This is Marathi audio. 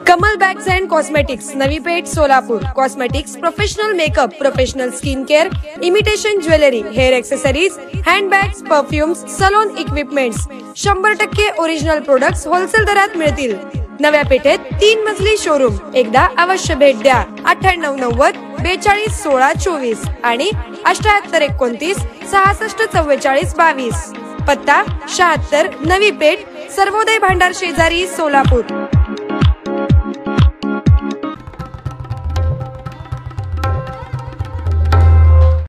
Kamal bags and cosmetics, Navi Peth, Solapur. Cosmetics, professional makeup, professional skin care, imitation jewellery, hair accessories, handbags, perfumes, salon equipments, 100% original products wholesale दरात मिळतील। नव्या पेठेत 3 मजली शोरूम, एकदा अवश्य भेट द्या। 9890 42 16 24 आणि 78 29 66 44 22। पत्ता 76 नवी पेठ, सर्वोदय भांडार शेजारी, सोलापूर।